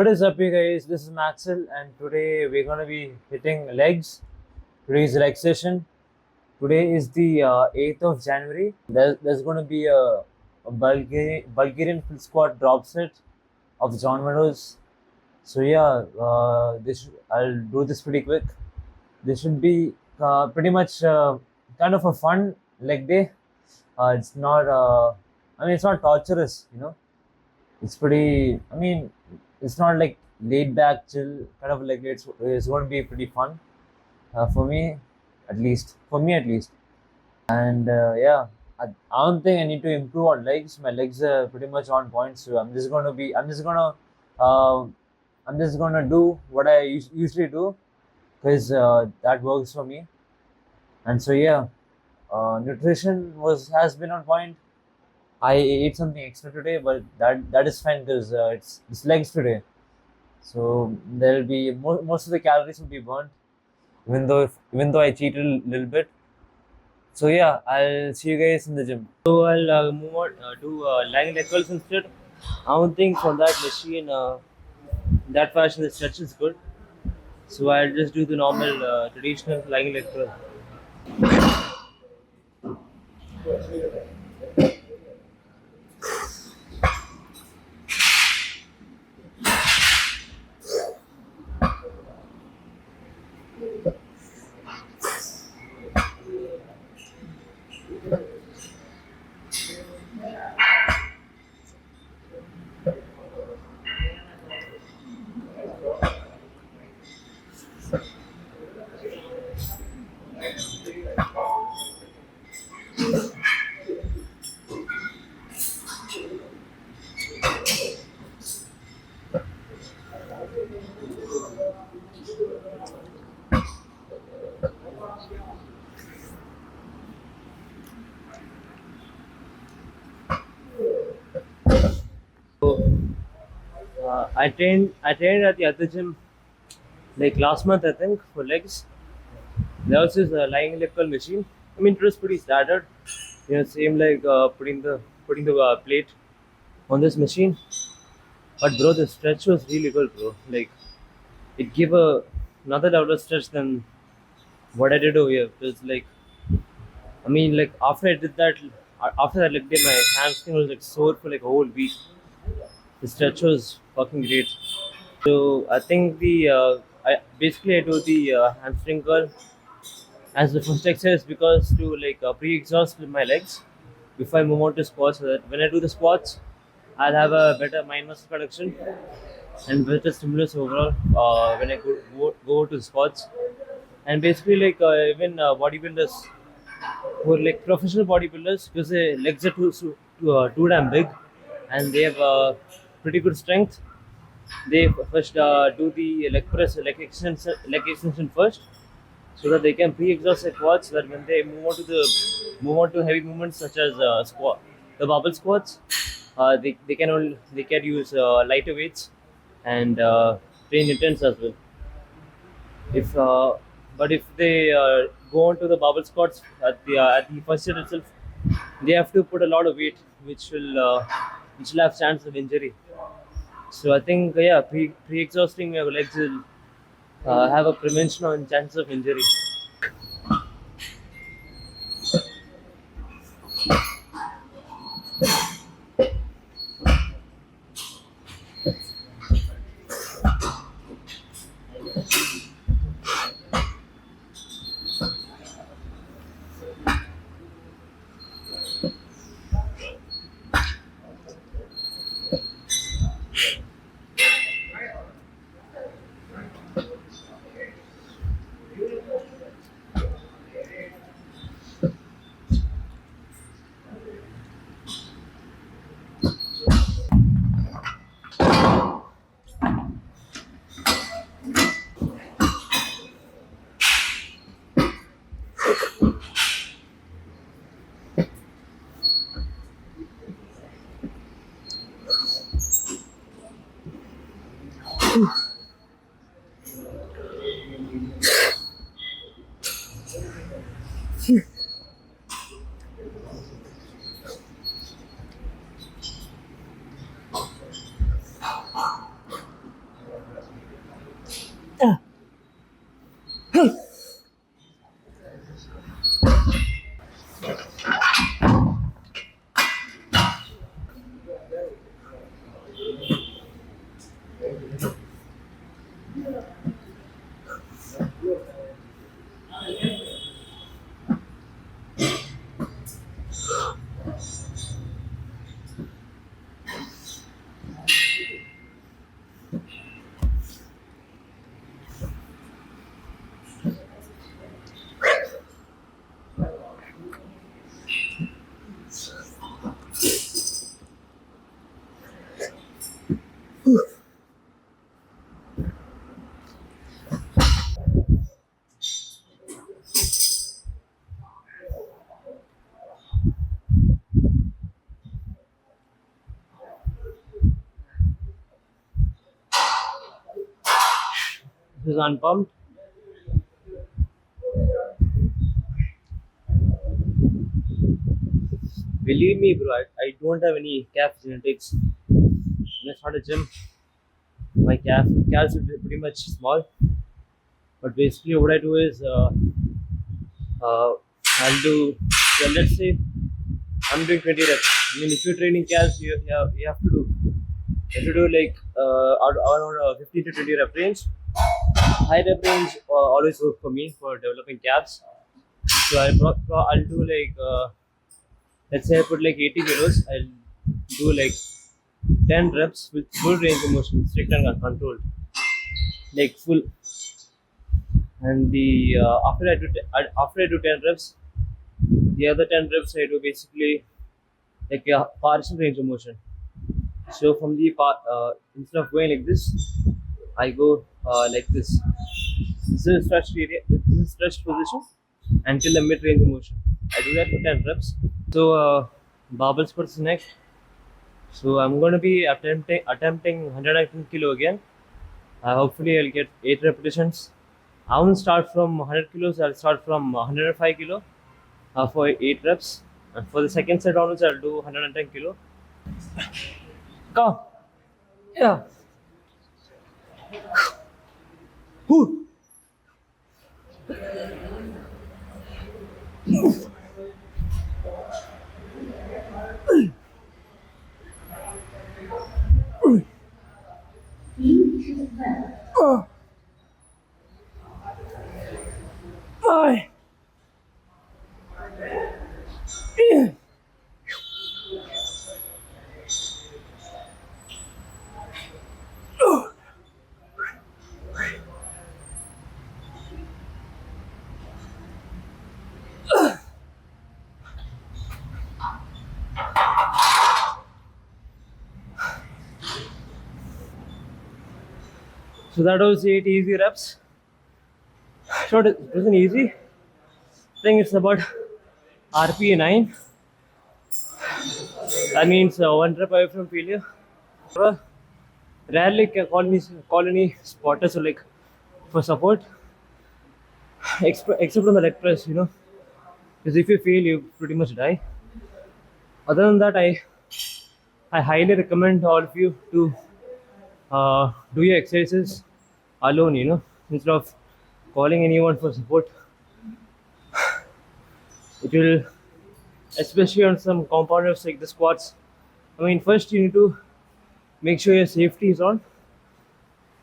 What is up, you guys? This is Maxwell, and today we're gonna be hitting legs. Today's leg session. Today is the 8th of January. There's gonna be a Bulgarian full squat drop set of John Meadows. So yeah, I'll do this pretty quick. This should be pretty much kind of a fun leg day. It's not. It's not torturous. It's pretty. It's not like laid back, chill kind of like it's going to be pretty fun for me, at least. For me, at least. And yeah, I don't think I need to improve on legs. My legs are pretty much on point, so uh, I'm just gonna do what I usually do because that works for me. And so yeah, nutrition was has been on point. I ate something extra today, but that is fine because it's legs today. So there'll be most of the calories will be burnt, even though I cheated a little bit. So yeah, I'll see you guys in the gym. So I'll move on do lying leg curls instead. I don't think from that machine, that fashion the stretch is good. So I'll just do the normal traditional lying leg curl. So I trained at the other gym like last month I think for legs. There was this lying leg curl machine. It was pretty standard. Same like putting the plate on this machine. But bro, the stretch was really good, bro. Like it gave another level of stretch than what I did over here. Because like after I did that, after that leg day, my hamstring was like sore for like a whole week. The stretch was fucking great. So I think I do the hamstring curl as the first exercise because to like pre-exhaust with my legs before I move on to squats, so that when I do the squats, I'll have a better mind muscle connection and better stimulus overall when I go to the squats. And basically, like even bodybuilders who are like professional bodybuilders, because their legs are too damn big and they have pretty good strength. They first do the leg extension first, so that they can pre-exhaust their quads. So that when they move on to heavy movements such as the barbell squats, they can use lighter weights and train intense as well. If but if they go on to the barbell squats at the first year itself, they have to put a lot of weight, which will have chance of injury. So I think yeah, pre-exhausting your legs will have a prevention on chances of injury. This is unpumped. Believe me, bro, I don't have any calf genetics. When I start a gym, my calves will be pretty much small. But basically, what I do is uh, I'll do, well, let's say I'm doing 20 reps. I mean, if you're training calves, you have to do. You have to do like around 15 to 20 rep range. High rep range always work for me for developing calves. So I'll do like let's say I put like 80 kilos. I'll do like 10 reps with full range of motion, strict and controlled, like full. And the after I do 10 reps, the other 10 reps I do basically like a partial range of motion. So from the instead of going like this, I go like this. This is stretched area. This is stretched position until the mid range of motion. I do that for 10 reps. So barbell squats is next. So I'm going to be attempting 110 kilo again. Hopefully I'll get 8 repetitions. I won't start from 100 kilos. I'll start from 105 kilo for 8 reps. And for the second set onwards, I'll do 110 kilo. Come. Yeah. Whew. Ay. So that was 8 easy reps. So it wasn't easy. I think it's about RPA 9. That means 1 rep away from failure. Rarely call any spotters or like for support, except on the leg press, because if you fail, you pretty much die. Other than that, I highly recommend all of you to do your exercises alone, instead of calling anyone for support. It will, especially on some compounders like the squats. I mean, first you need to make sure your safety is on.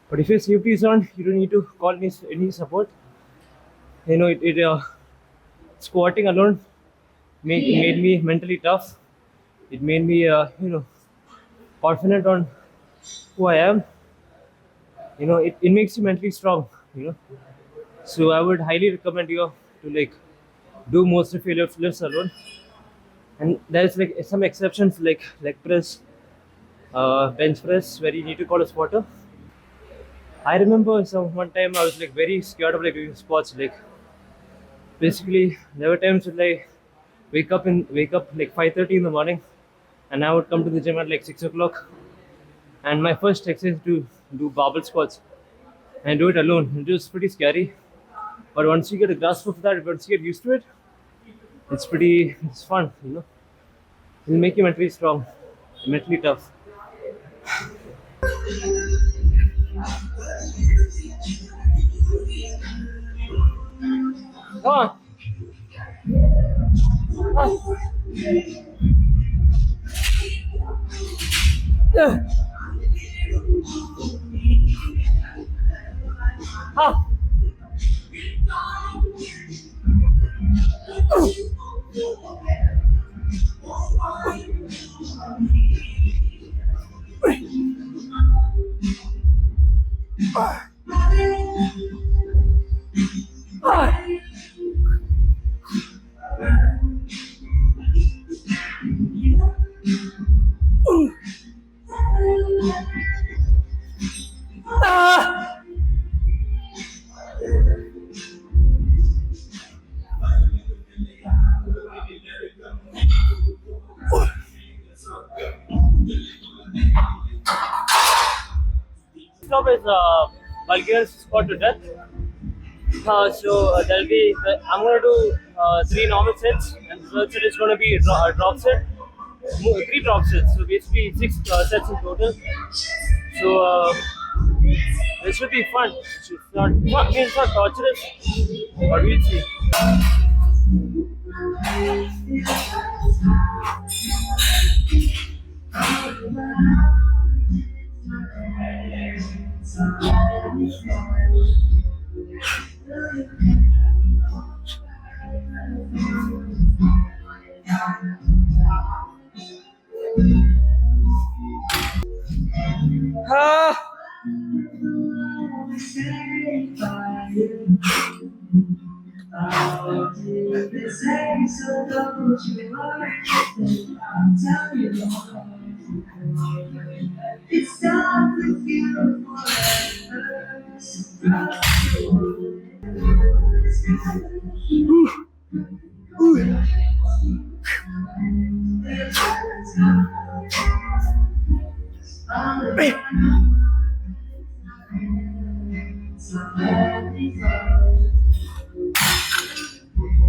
But if your safety is on, you don't need to call any support. Squatting alone made me mentally tough. It made me, confident on who I am. It makes you mentally strong. So I would highly recommend you to like do most of your lifts alone. And there's like some exceptions like leg press, bench press, where you need to call a spotter. I remember one time I was like very scared of like doing squats. Like basically, there were times when I wake up like 5:30 in the morning, and I would come to the gym at like 6 o'clock. And my first exercise to do barbell squats, and do it alone. It was pretty scary, but once you get a grasp of that, once you get used to it, it's fun. It'll make you mentally strong, mentally tough. Come on. Yeah. Ah! Ah! Stop is Bulgarian squat to death. There'll be I'm gonna do three normal sets, and the third set is gonna be a drop set. Three drop sets, so basically six sets in total. So this should be fun. It's not torturous, but we'll see. Ah! It's done with you Ah!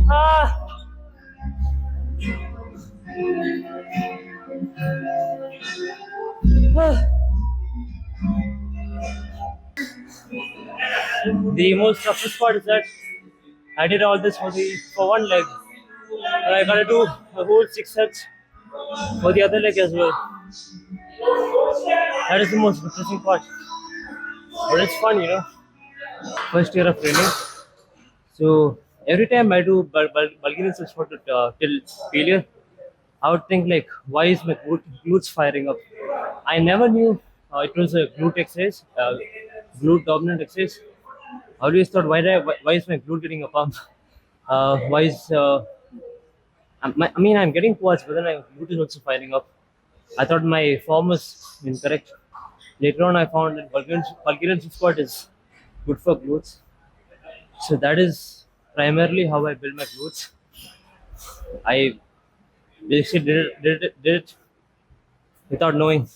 Ah! The most toughest part is that I did all this for one leg, and I gotta do the whole six sets for the other leg as well. That is the most depressing part, but it's fun, you know. First year of training, so every time I do Bulgarian sport till failure, I would think like, why is my glutes firing up? I never knew it was a glute exercise, glute dominant exercise. I always thought, why is my glute getting a pump? Why is I mean, I'm getting quads, but then my glute is also firing up. I thought my form was incorrect. Later on, I found that Bulgarian squat is good for glutes. So that is primarily how I build my glutes. I basically did it without knowing.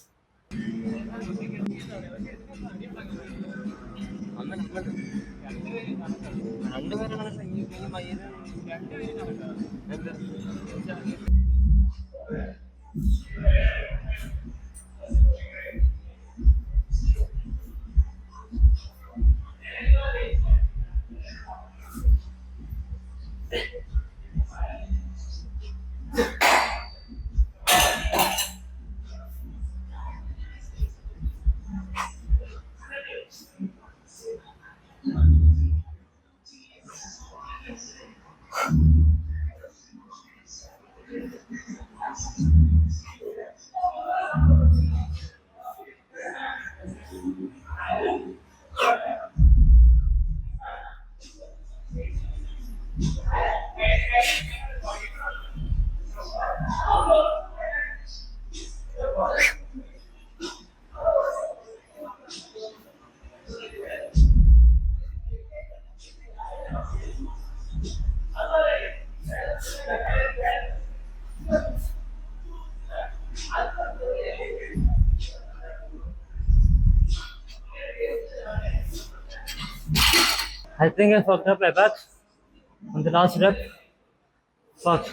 I think I fucked up my back on the last rep. Fuck,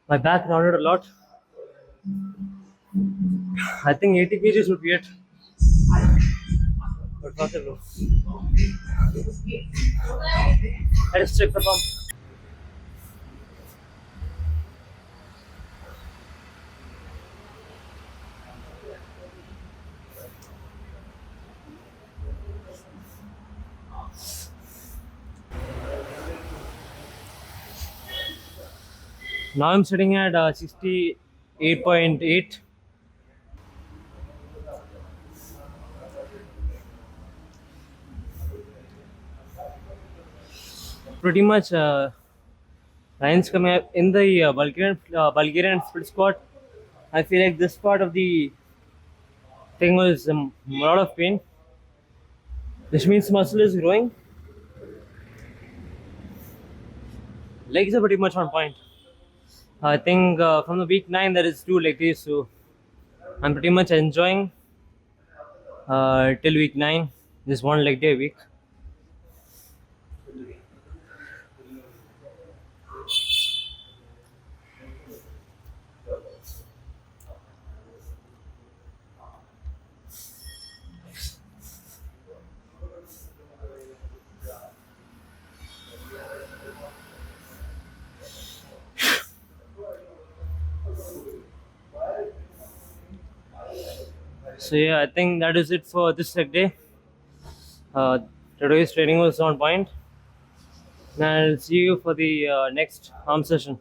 my back rounded a lot. I think 80 kgs would be it. But fuck it, bro. Let's check the pump. Now I'm sitting at 68.8. Pretty much lines coming up in the Bulgarian split squat. I feel like this part of the thing was a lot of pain, which means muscle is growing. Legs are pretty much on point. I think from the week 9 there is 2 leg days, so I'm pretty much enjoying till week 9. Just 1 leg day a week. So yeah, I think that is it for this leg day. Today's training was on point. And I'll see you for the next arm session.